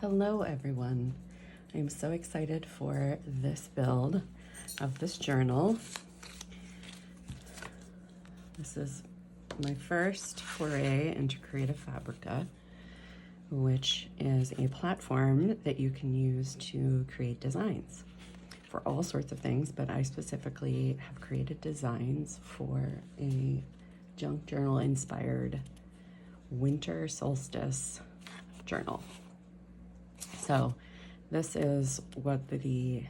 Hello everyone. I'm so excited for this build of this journal. This is my first foray into Creative Fabrica, which is a platform that you can use to create designs for all sorts of things, but I specifically have created designs for a junk journal inspired winter solstice journal. So this is what the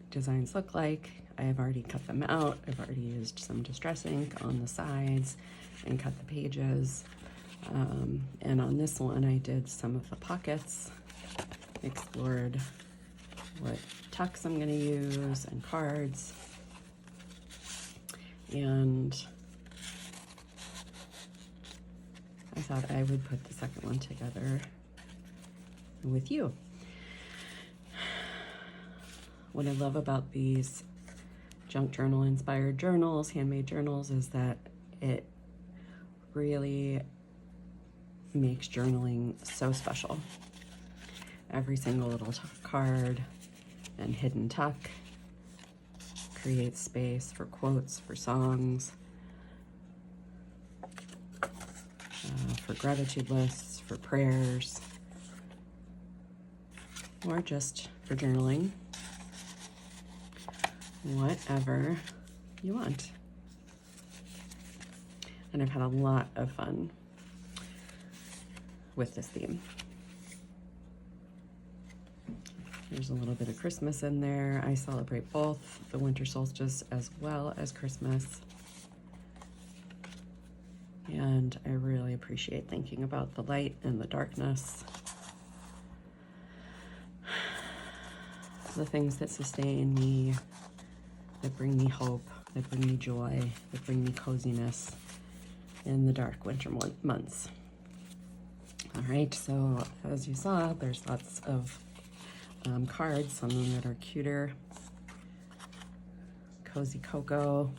designs look like. I have already cut them out. I've already used some distress ink on the sides and cut the pages. And on this one, I did some of the pockets, explored what tucks I'm gonna use and cards. And I thought I would put the second one together with you. What I love about these junk journal inspired journals, handmade journals, is that it really makes journaling so special. Every single little card and hidden tuck creates space for quotes, for songs, for gratitude lists, for prayers, or just for journaling. Whatever you want. And I've had a lot of fun with this theme. There's a little bit of Christmas in there. I celebrate both the winter solstice as well as Christmas. And I really appreciate thinking about the light and the darkness. The things that sustain me, that bring me hope, that bring me joy, that bring me coziness in the dark winter months. All right, so as you saw, there's lots of cards, some of them that are cuter, cozy cocoa,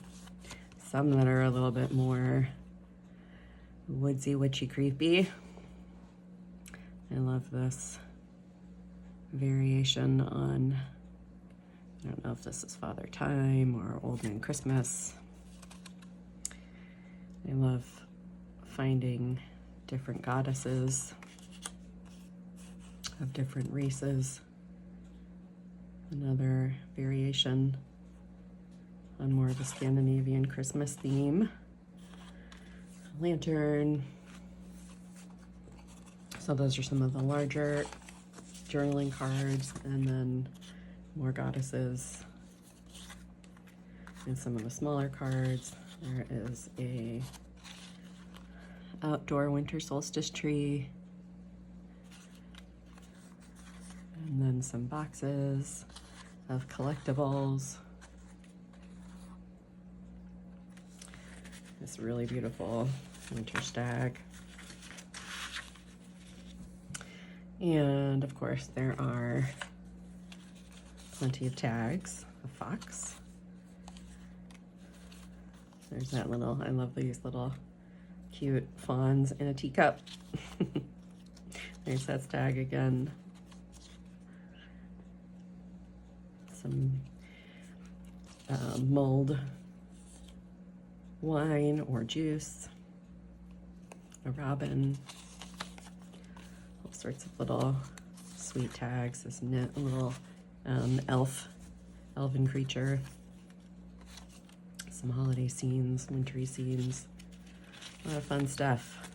some that are a little bit more woodsy, witchy, creepy. I love this variation on, I don't know if this is Father Time or Old Man Christmas. I love finding different goddesses of different races. Another variation on more of a Scandinavian Christmas theme. Lantern. So those are some of the larger journaling cards, and then more goddesses and some of the smaller cards. There is a outdoor winter solstice tree, and then some boxes of collectibles. This really beautiful winter stag. And of course there are plenty of tags. A fox. There's that little, I love these little cute fawns in a teacup. There's that stag again. Some mulled wine or juice. A robin. All sorts of little sweet tags. This little elven creature. Some holiday scenes, wintry scenes. A lot of fun stuff.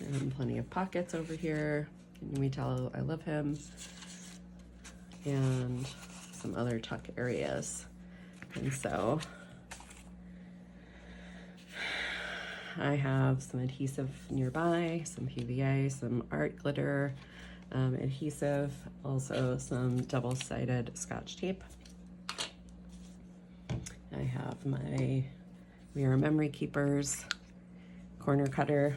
And plenty of pockets over here. Can you tell I love him? And some other tuck areas. And so I have some adhesive nearby, some PVA, some art glitter adhesive, also some double-sided Scotch tape. I have my mirror memory keepers, corner cutter,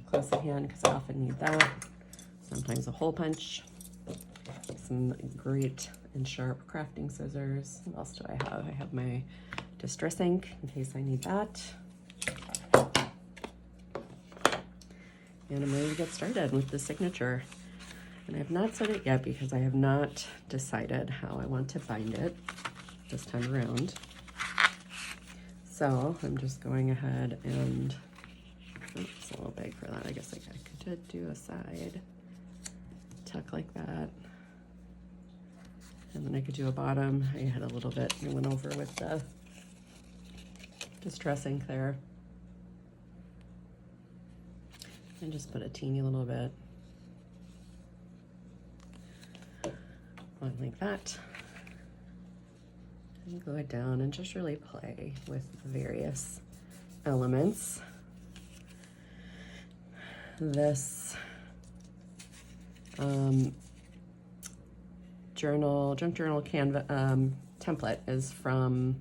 close at hand because I often need that. Sometimes a hole punch, some great and sharp crafting scissors. What else do I have? I have my distress ink in case I need that. And I'm ready to get started with the signature. And I have not set it yet because I have not decided how I want to bind it this time around. So I'm just going ahead and, oh, it's a little big for that. I guess I could do a side tuck like that. And then I could do a bottom. I had a little bit, I went over with the distress ink there. And just put a teeny little bit on like that. And glue it down and just really play with the various elements. This junk journal canvas template is from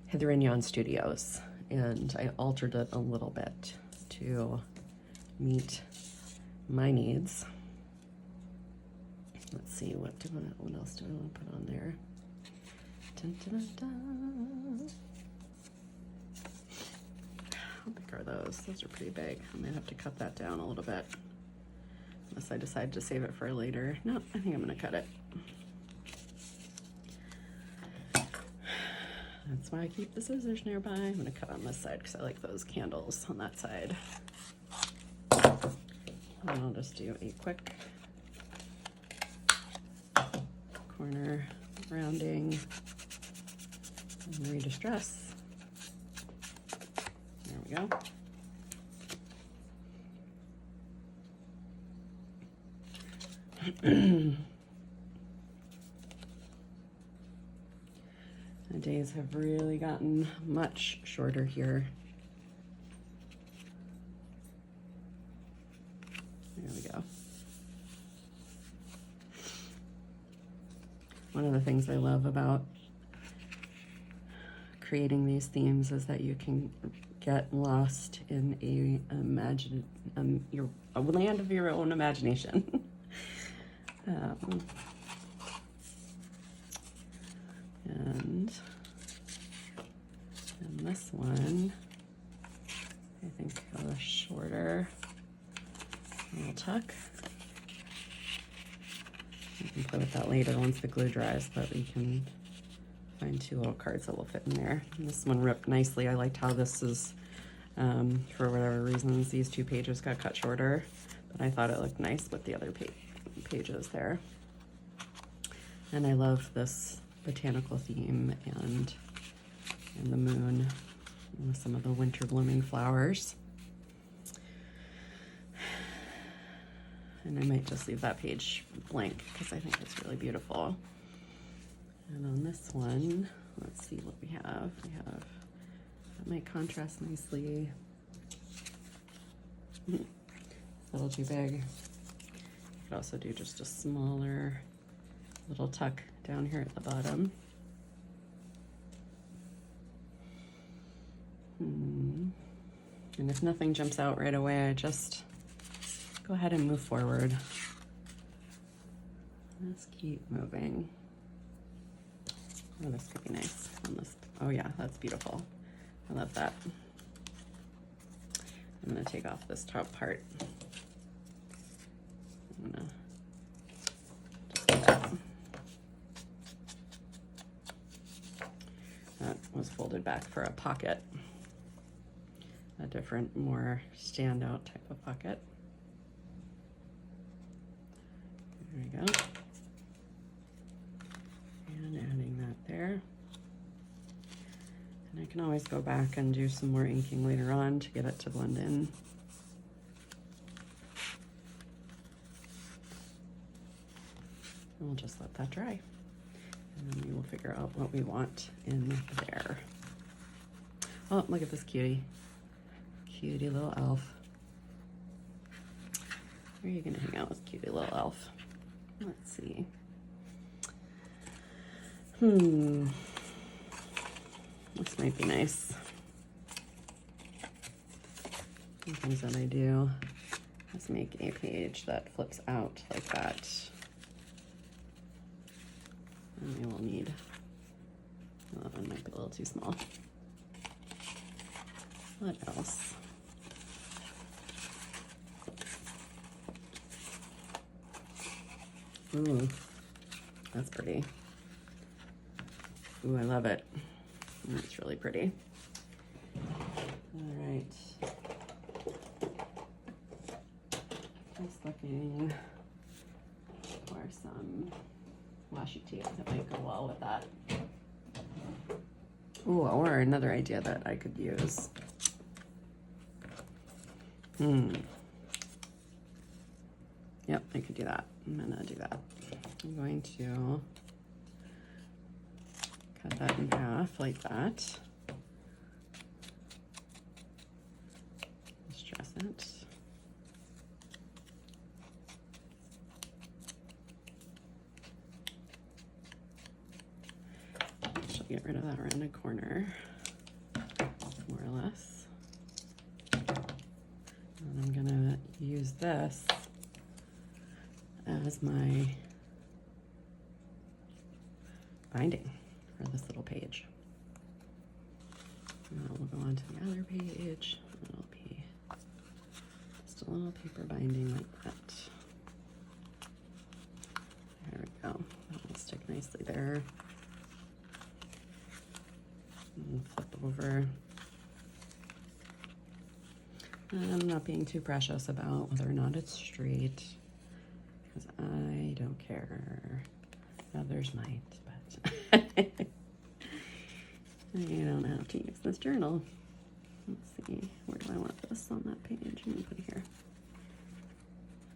Heather and Jan Studios, and I altered it a little bit to meet my needs. Let's see, what else do I want to put on there? Dun, dun, dun, dun. How big are those? Those are pretty big. I might have to cut that down a little bit, unless I decide to save it for later. No, I think I'm going to cut it. That's why I keep the scissors nearby. I'm going to cut on this side because I like those candles on that side. And I'll just do a quick corner rounding and re-distress. There we go. The days have really gotten much shorter here. There we go. One of the things I love about creating these themes is that you can get lost in a land of your own imagination. And this one, I think a shorter little tuck. You can play with that later once the glue dries, but we can find two little cards that will fit in there. And this one ripped nicely. I liked how this is, for whatever reasons, these two pages got cut shorter, but I thought it looked nice with the other pages there. And I love this botanical theme and the moon with some of the winter blooming flowers. And I might just leave that page blank because I think it's really beautiful. And on this one, let's see what we have. That might contrast nicely. It's a little too big. You could also do just a smaller little tuck down here at the bottom. And if nothing jumps out right away, I just go ahead and move forward. Let's keep moving. Oh, this could be nice on this. Oh yeah, that's beautiful. I love that. I'm gonna take off this top part. I'm gonna just do that. That was folded back for a pocket. A different, more standout type of pocket. There we go. And adding that there. And I can always go back and do some more inking later on to get it to blend in. And we'll just let that dry. And then we will figure out what we want in there. Oh, look at this cutie. Cutie little elf. Where are you gonna hang out with cutie little elf? Let's see. This might be nice. Some things that I do. Let's make a page that flips out like that. And we will need, oh, that one might be a little too small. What else? Ooh, that's pretty. Ooh, I love it. That's really pretty. All right. Just looking for some washi tape that might go well with that. Ooh, or another idea that I could use. Yep, I could do that. I'm gonna do that. I'm going to cut that in half like that. Distress it. Should get rid of that rounded corner, more or less. And I'm gonna use this as my binding for this little page. Now we'll go on to the other page. It'll be just a little paper binding like that. There we go. That will stick nicely there. And flip over. And I'm not being too precious about whether or not it's straight, because I don't care. Others might, but you don't have to use this journal. Let's see, where do I want this on that page? I'm gonna put it here,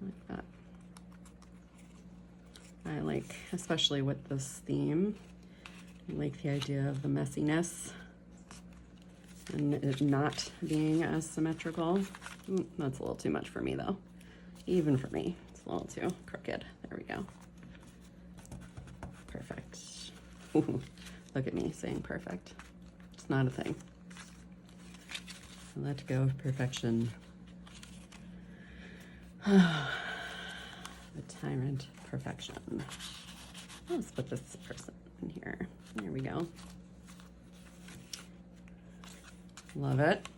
like that. I like, especially with this theme, I like the idea of the messiness and it not being as symmetrical. That's a little too much for me though. Even for me, it's a little too crooked. There we go. Perfect. Ooh, look at me saying perfect. It's not a thing. I let go of perfection. The tyrant perfection. Let's put this person in here. There we go. Love it.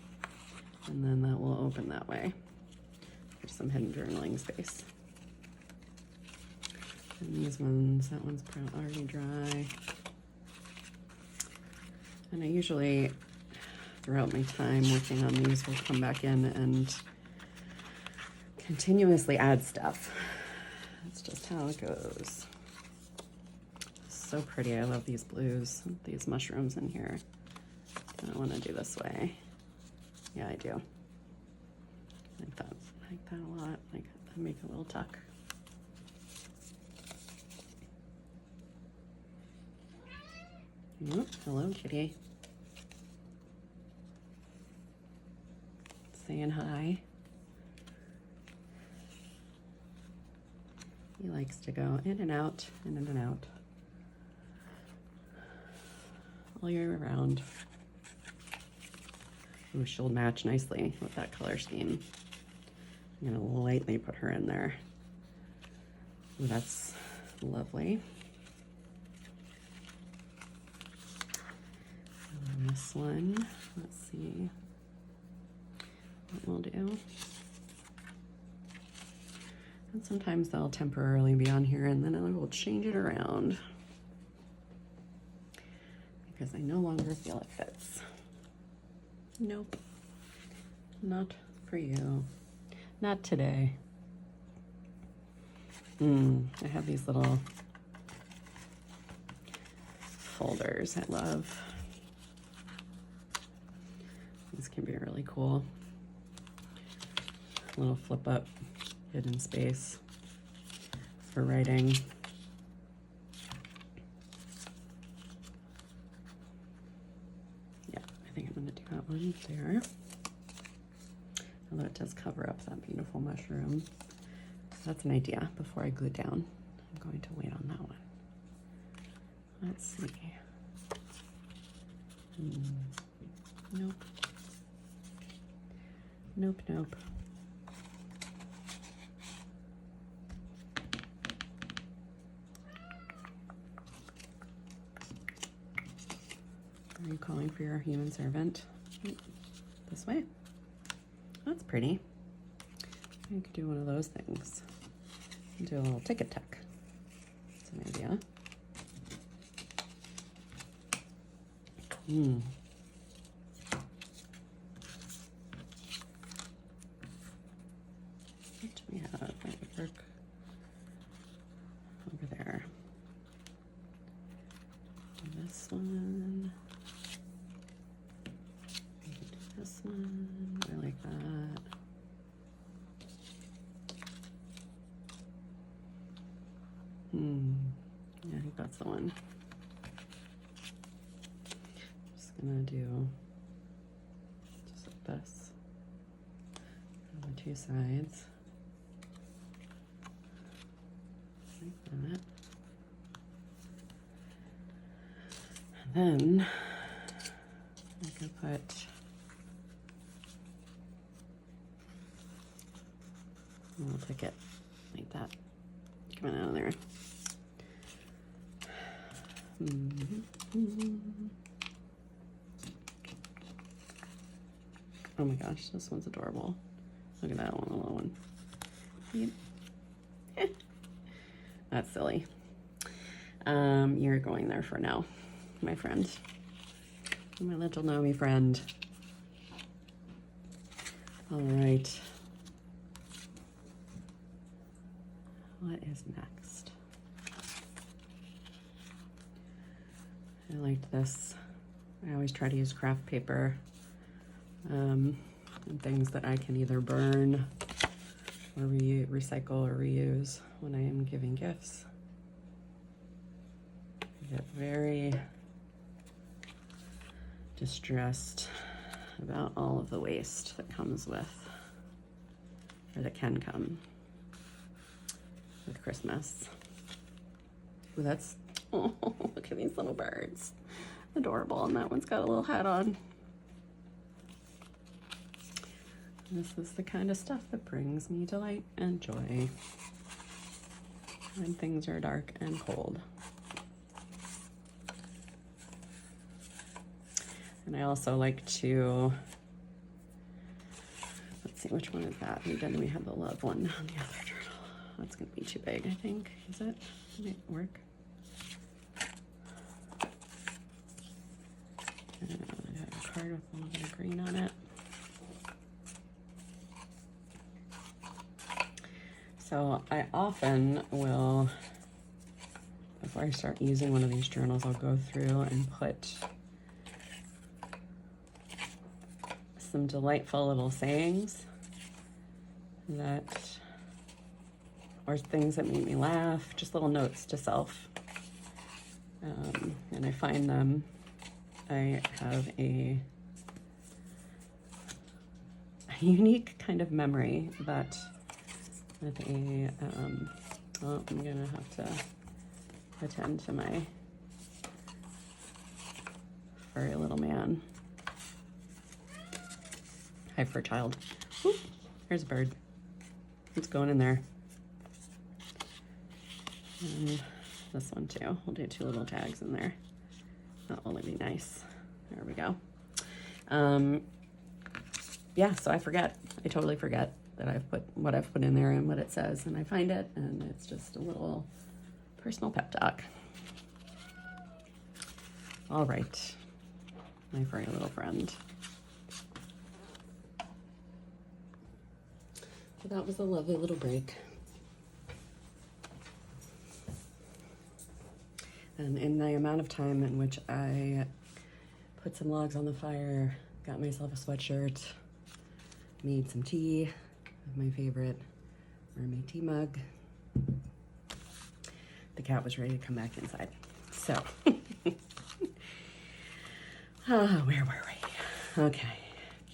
And then that will open that way. There's some hidden journaling space. And these ones, that one's already dry. And I usually, throughout my time working on these, will come back in and continuously add stuff. That's just how it goes. So pretty. I love these blues, these mushrooms in here. I want to do this way. Yeah, I do. Like that a lot. Like, I make a little tuck. Oh, hello, kitty. Saying hi. He likes to go in and out, in and out, all year round. Ooh, she'll match nicely with that color scheme. I'm gonna lightly put her in there. Ooh, that's lovely. And this one, let's see what we'll do. And sometimes they'll temporarily be on here and then I will change it around because I no longer feel it fits. Nope, not for you. Not today. I have these little folders I love. These can be really cool. A little flip up hidden space for writing. Yeah, I think I'm gonna do that one there. Although it does cover up that beautiful mushroom. That's an idea before I glue down. I'm going to wait on that one. Let's see. Nope. Nope, nope. Are you calling for your human servant? This way. That's pretty. I could do one of those things. Do a little ticket tuck. an idea. Hmm. What do we have that would work over there? This one. This one. I like that. Yeah, I think that's the one. Just gonna do just like this on the two sides. Like that. And then I can put a little ticket like that coming out of there. Oh my gosh, this one's adorable. Look at that one, the little one. Yep. That's silly. You're going there for now, my friend. My little Nomi friend. All right. What is next? I liked this. I always try to use craft paper and things that I can either burn or recycle or reuse when I am giving gifts. I get very distressed about all of the waste that comes with, or that can come with Christmas. Ooh, that's, oh, look at these little birds. Adorable, and that one's got a little hat on. This is the kind of stuff that brings me delight and joy when things are dark and cold. And I also like to, let's see, which one is that? And then we have the love one on the other journal. That's gonna be too big, I think. Is it? Might work. And I have a card with a little bit of green on it. So I often will, before I start using one of these journals, I'll go through and put some delightful little sayings that, or things that make me laugh, just little notes to self. And I find them, I have a unique kind of memory that with a, oh, I'm gonna have to attend to my furry little man. Hi, fur child. Oop, here's a bird. It's going in there. And this one too. We'll do two little tags in there. That will be nice. There we go. Yeah, so I forget. I totally forget that I've put what I've put in there and what it says, and I find it, and it's just a little personal pep talk. All right, my furry little friend. So that was a lovely little break. And in the amount of time in which I put some logs on the fire, got myself a sweatshirt, made some tea, my favorite mermaid tea mug, the cat was ready to come back inside. So, where were we? Okay,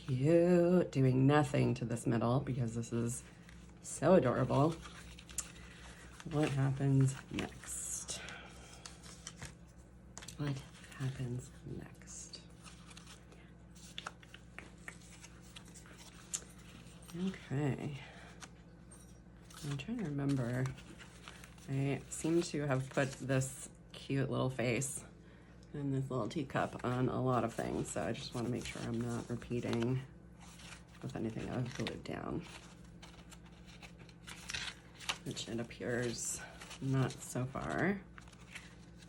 cute, doing nothing to this middle because this is so adorable. What happens next? What happens next? Okay. I'm trying to remember. I seem to have put this cute little face and this little teacup on a lot of things, so I just want to make sure I'm not repeating with anything I've glued down, which it appears Not so far.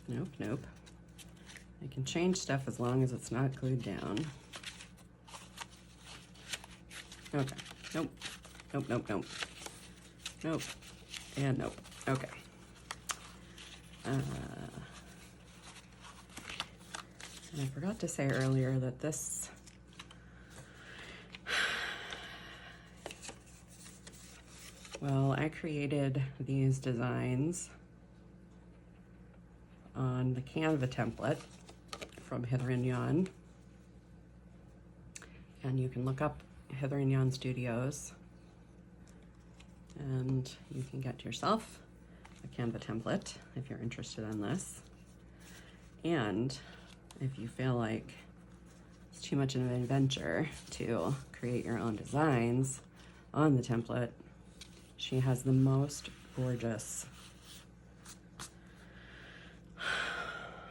Nope, nope. I can change stuff as long as it's not glued down. Okay, nope, nope, nope, nope. Nope, and nope, okay. And I forgot to say earlier that this well, I created these designs on the Canva template from Heather and Jan. And you can look up Heather and Jan Studios and you can get yourself a Canva template if you're interested in this. And if you feel like it's too much of an adventure to create your own designs on the template, she has the most gorgeous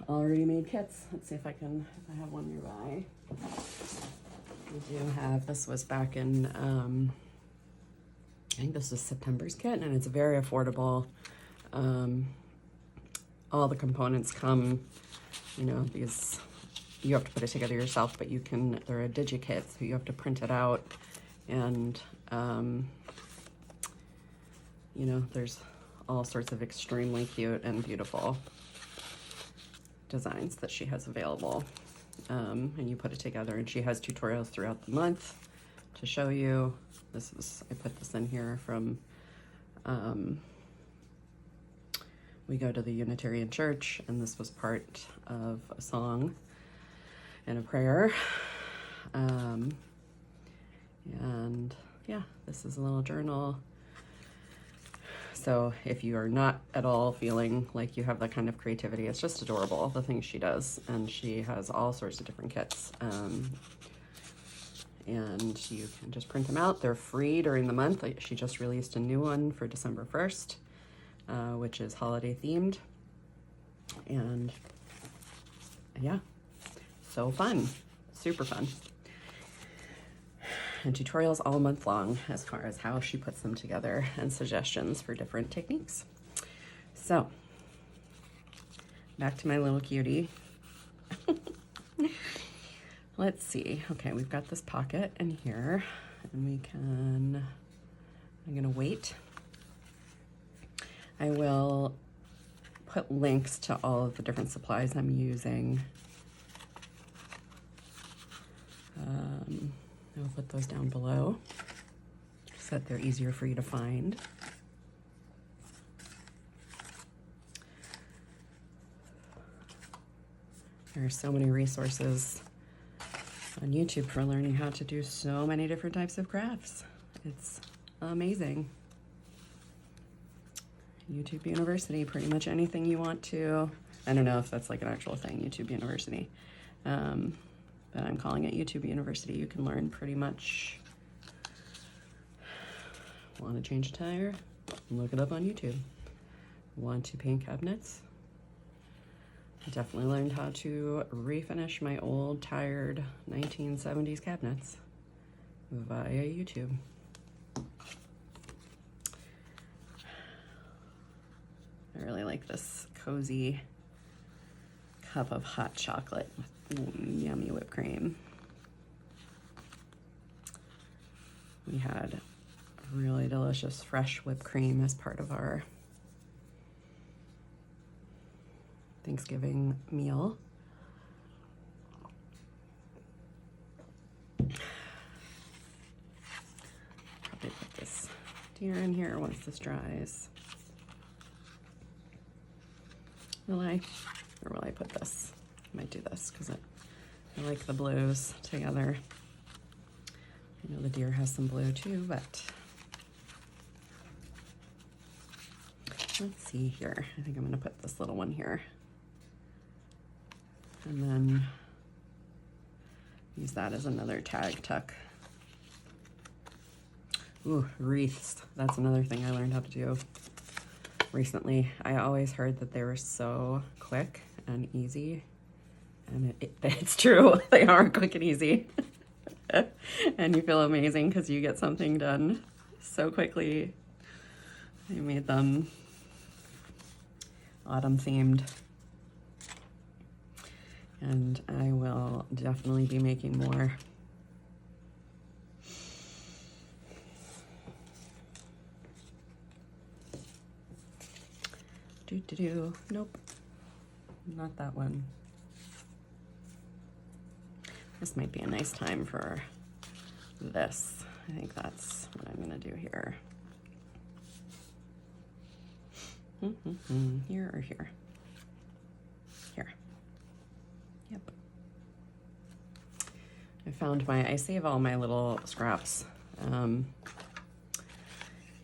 already made kits. Let's see if I have one nearby. We do have, this was back in, I think this is September's kit, and it's very affordable. All the components come, you know, these, you have to put it together yourself, but you can, they're a digikit, so you have to print it out, and, you know, there's all sorts of extremely cute and beautiful designs that she has available. And you put it together, and she has tutorials throughout the month to show you. This is, I put this in here from, we go to the Unitarian Church, and this was part of a song and a prayer. And yeah, this is a little journal. So if you are not at all feeling like you have that kind of creativity, it's just adorable, the things she does. And she has all sorts of different kits. And you can just print them out. They're free during the month. She just released a new one for December 1st, which is holiday themed. And yeah, so fun, super fun. And tutorials all month long as far as how she puts them together and suggestions for different techniques. So back to my little cutie. Let's see. Okay, we've got this pocket in here, and we can, I'm gonna wait. I will put links to all of the different supplies I'm using. I'll put those down below so that they're easier for you to find. There are so many resources on YouTube for learning how to do so many different types of crafts. It's amazing. YouTube University, pretty much anything you want to. I don't know if that's like an actual thing, YouTube University. But I'm calling it YouTube University. You can learn pretty much. Want to change a tire? Look it up on YouTube. Want to paint cabinets? I definitely learned how to refinish my old, tired 1970s cabinets via YouTube. I really like this cozy cup of hot chocolate with yummy whipped cream. We had really delicious fresh whipped cream as part of our Thanksgiving meal. Probably put this deer in here once this dries. Will I? Or will I put this? I might do this because I like the blues together. I know the deer has some blue too, but let's see here. I think I'm going to put this little one here. And then use that as another tag tuck. Ooh, wreaths. That's another thing I learned how to do recently. I always heard that they were so quick and easy. And it's true. They are quick and easy. And you feel amazing because you get something done so quickly. I made them autumn themed. And I will definitely be making more. Nope, not that one. This might be a nice time for this. I think that's what I'm gonna do here. Here or here? Here. Yep. I save all my little scraps.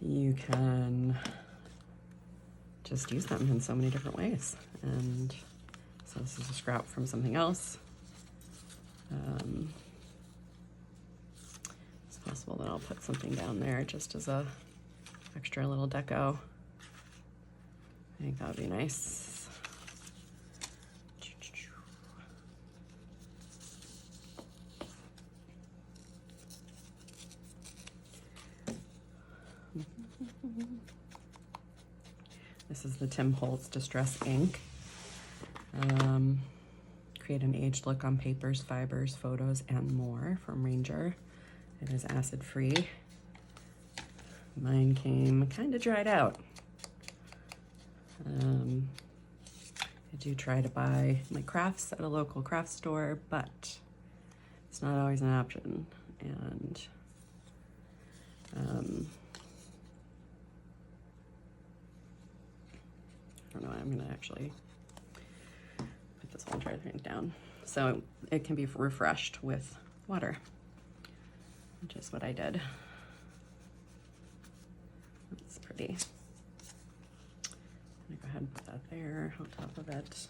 You can just use them in so many different ways. And so this is a scrap from something else. It's possible that I'll put something down there just as a extra little deco. I think that would be nice. This is the Tim Holtz Distress ink. Create an aged look on papers, fibers, photos, and more from Ranger. It is acid-free. Mine came kind of dried out. I do try to buy my crafts at a local craft store, but it's not always an option. And I don't know, I'm gonna actually put this whole entire thing down. So it can be refreshed with water, which is what I did. That's pretty. I'm gonna go ahead and put that there on top of it.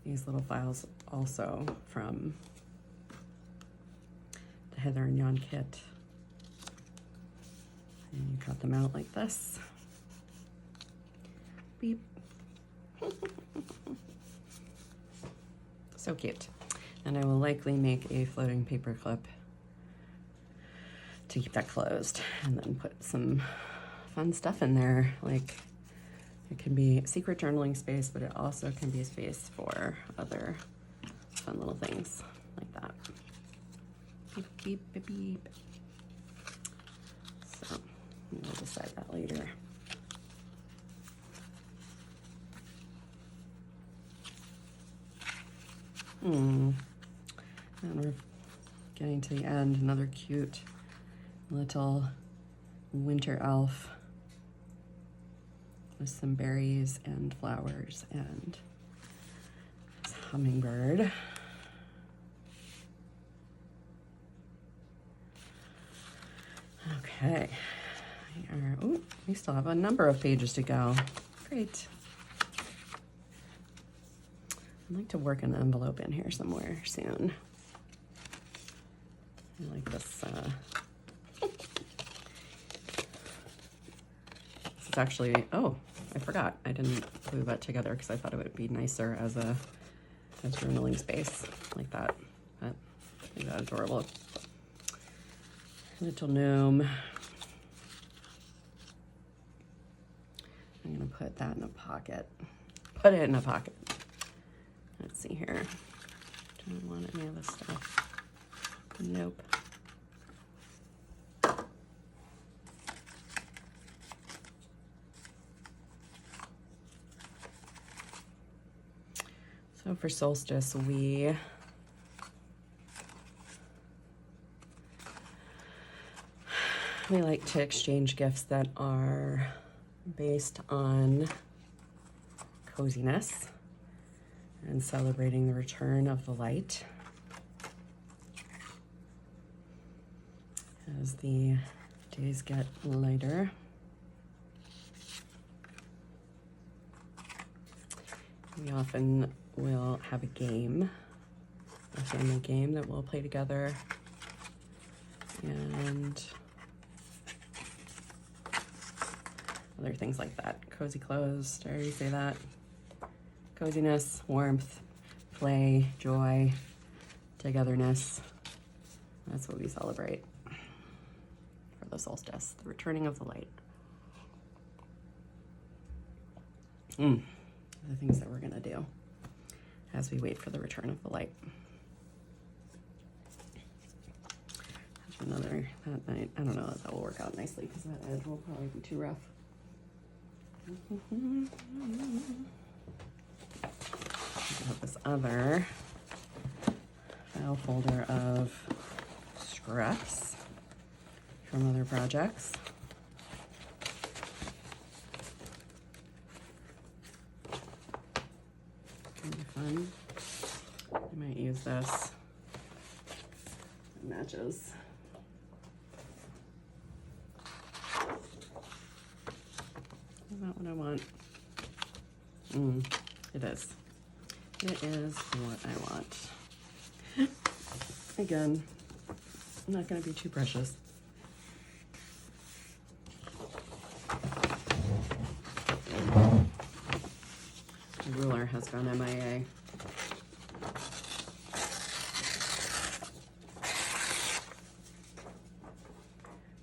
These little files also from the Heather and Jan kit. And you cut them out like this. Beep. So cute. And I will likely make a floating paper clip to keep that closed, and then put some fun stuff in there. Like, it can be secret journaling space, but it also can be a space for other fun little things like that. Beep, beep, beep, beep. So we'll decide that later. And we're getting to the end. Another cute little winter elf with some berries and flowers and this hummingbird. Okay. We still have a number of pages to go. Great. I'd like to work an envelope in here somewhere soon. I like this. This is actually, oh, I forgot. I didn't glue that together because I thought it would be nicer as a journaling space like that. But isn't that adorable? Little gnome. I'm gonna put that in a pocket. Put it in a pocket. Let's see here. Do I want any of this stuff? Nope. So for Solstice, we like to exchange gifts that are based on coziness and celebrating the return of the light. As the days get lighter, we often will have a game, a family game that we'll play together, and other things like that. Cozy clothes, did I already say that? Coziness, warmth, play, joy, togetherness. That's what we celebrate for the solstice, the returning of the light. The things that we're gonna do as we wait for the return of the light. Another that night. I don't know if that will work out nicely because that edge will probably be too rough. I have this other file folder of scraps from other projects. It'll be fun. I might use this. It matches. Is that what I want? It is. It is what I want. Again, I'm not going to be too precious. The ruler has gone MIA.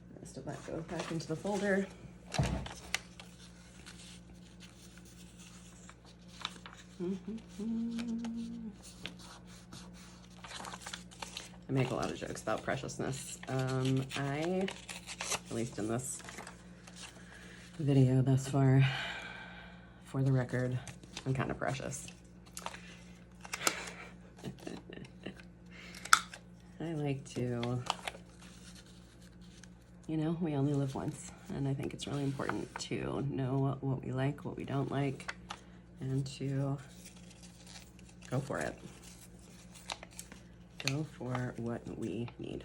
The rest of that goes back into the folder. I make a lot of jokes about preciousness. At least in this video thus far, for the record, I'm kind of precious. I like to, you know, we only live once, and I think it's really important to know what we like, what we don't like, and to go for it. Go for what we need.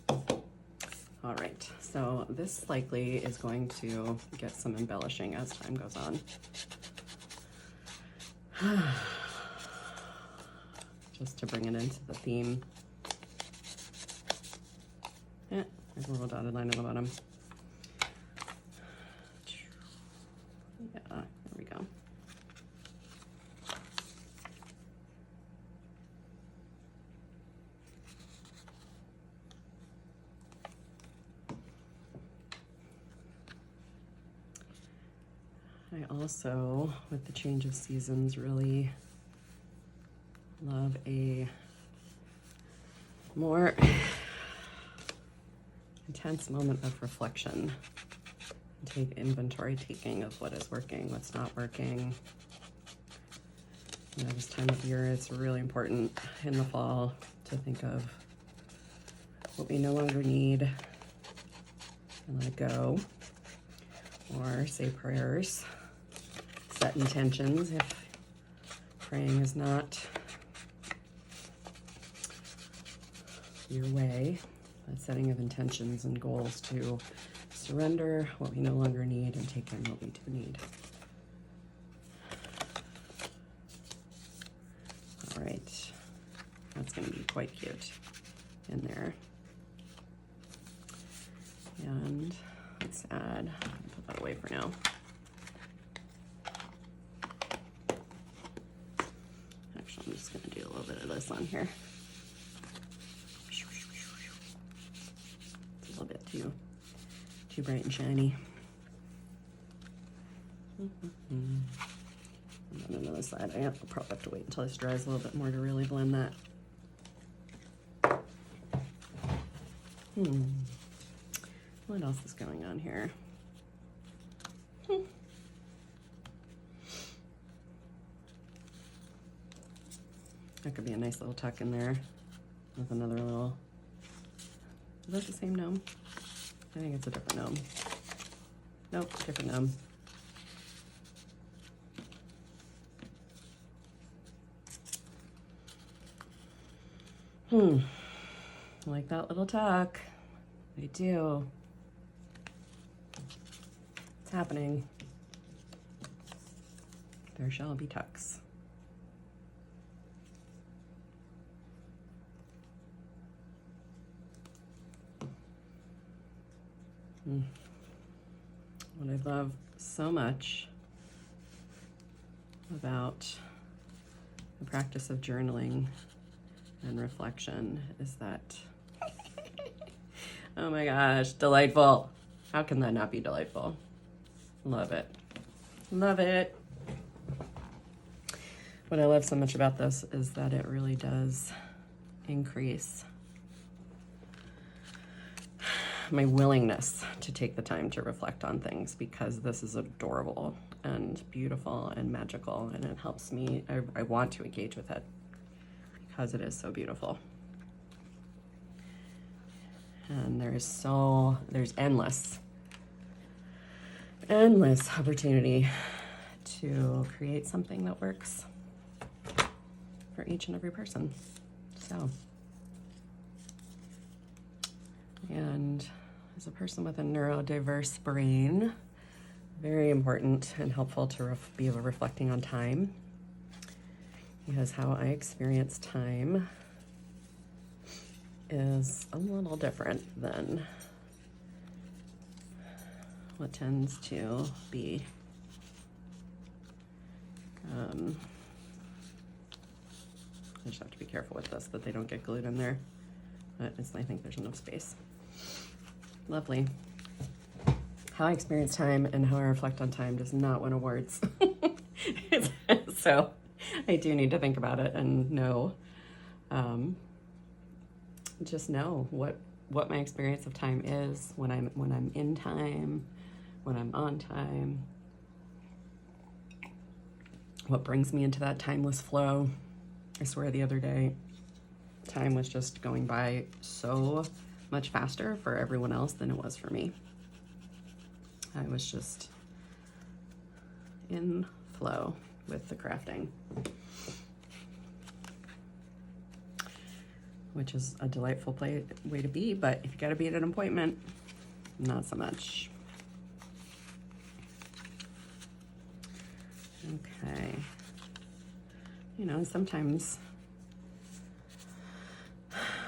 All right, so this likely is going to get some embellishing as time goes on. Just to bring it into the theme. Yeah, there's a little dotted line on the bottom. Yeah, there we go. I also, with the change of seasons, really love a more intense moment of reflection. Take inventory taking of what is working, what's not working. You know, this time of year, it's really important in the fall to think of what we no longer need and let go, or say prayers, set intentions if praying is not your way, but setting of intentions and goals to surrender what we no longer need and take in what we do need. All right, that's going to be quite cute in there. And let's add, put that away for now. Actually, I'm just going to do a little bit of this on here. It's a little bit too bright and shiny. And then another side, I'll probably have to wait until this dries a little bit more to really blend that. What else is going on here? That could be a nice little tuck in there with another little, is that the same gnome? I think it's a different gnome. Nope, different gnome. I like that little tuck. I do. It's happening. There shall be tucks. What I love so much about the practice of journaling and reflection is that, oh my gosh, delightful. How can that not be delightful? Love it. Love it. What I love so much about this is that it really does increase my willingness to take the time to reflect on things, because this is adorable and beautiful and magical, and it helps me. I want to engage with it because it is so beautiful. And there's endless opportunity to create something that works for each and every person. So, and as a person with a neurodiverse brain, very important and helpful to be reflecting on time, because how I experience time is a little different than what tends to be I just have to be careful with this that they don't get glued in there, but I think there's enough space. Lovely. How I experience time and how I reflect on time does not win awards. So I do need to think about it and know, just know what my experience of time is when I'm in time, when I'm on time, what brings me into that timeless flow. I swear the other day, time was just going by so much faster for everyone else than it was for me. I was just in flow with the crafting, which is a delightful way to be, but if you gotta be at an appointment, not so much. Okay. You know, sometimes,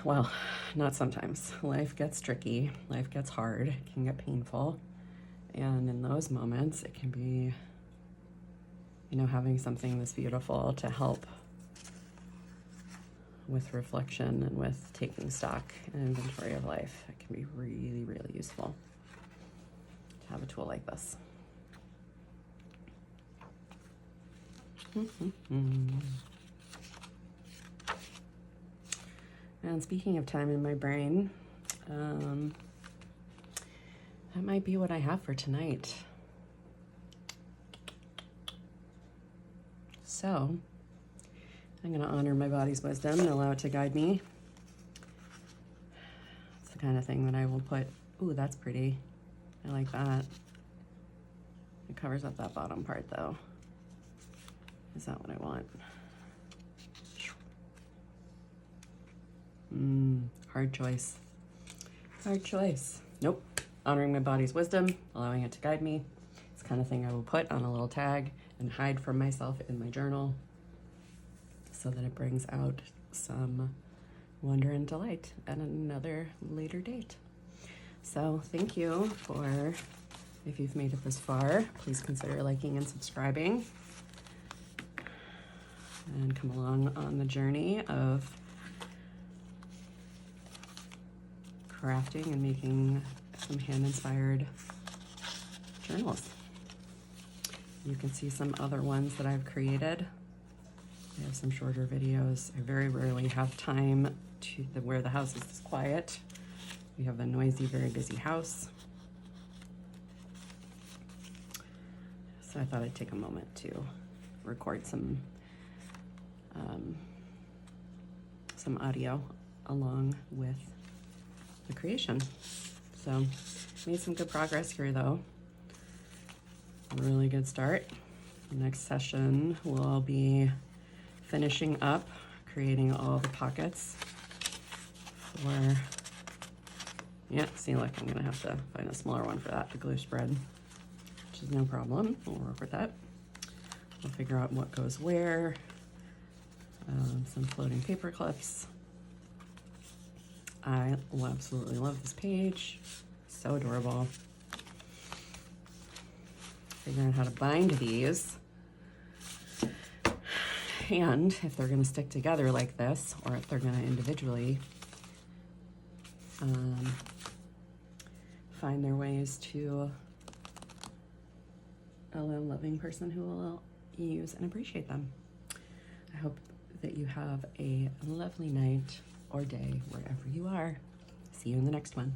well, not sometimes. Life gets tricky, life gets hard, it can get painful. And in those moments, it can be, you know, having something this beautiful to help with reflection and with taking stock and inventory of life. It can be really, really useful to have a tool like this. And speaking of time in my brain, that might be what I have for tonight. So I'm going to honor my body's wisdom and allow it to guide me. It's the kind of thing that I will put, ooh, that's pretty. I like that. It covers up that bottom part though. Is that what I want? Hard choice. Hard choice. Nope. Honoring my body's wisdom, allowing it to guide me. It's the kind of thing I will put on a little tag and hide from myself in my journal so that it brings out some wonder and delight at another later date. So thank you for, if you've made it this far, please consider liking and subscribing. And come along on the journey of crafting and making some hand-inspired journals. You can see some other ones that I've created. I have some shorter videos. I very rarely have time where the house is this quiet. We have a noisy, very busy house. So I thought I'd take a moment to record some audio along with the creation. So made some good progress here though. A really good start. The next session will be finishing up creating all the pockets for, yeah, see, look, I'm gonna have to find a smaller one for that, the glue spread, which is no problem. We'll work with that. We'll figure out what goes where. Some floating paper clips. I absolutely love this page. So adorable. Figuring out how to bind these hand, if they're going to stick together like this, or if they're going to individually find their ways to a loving person who will use and appreciate them. I hope that you have a lovely night or day wherever you are. See you in the next one.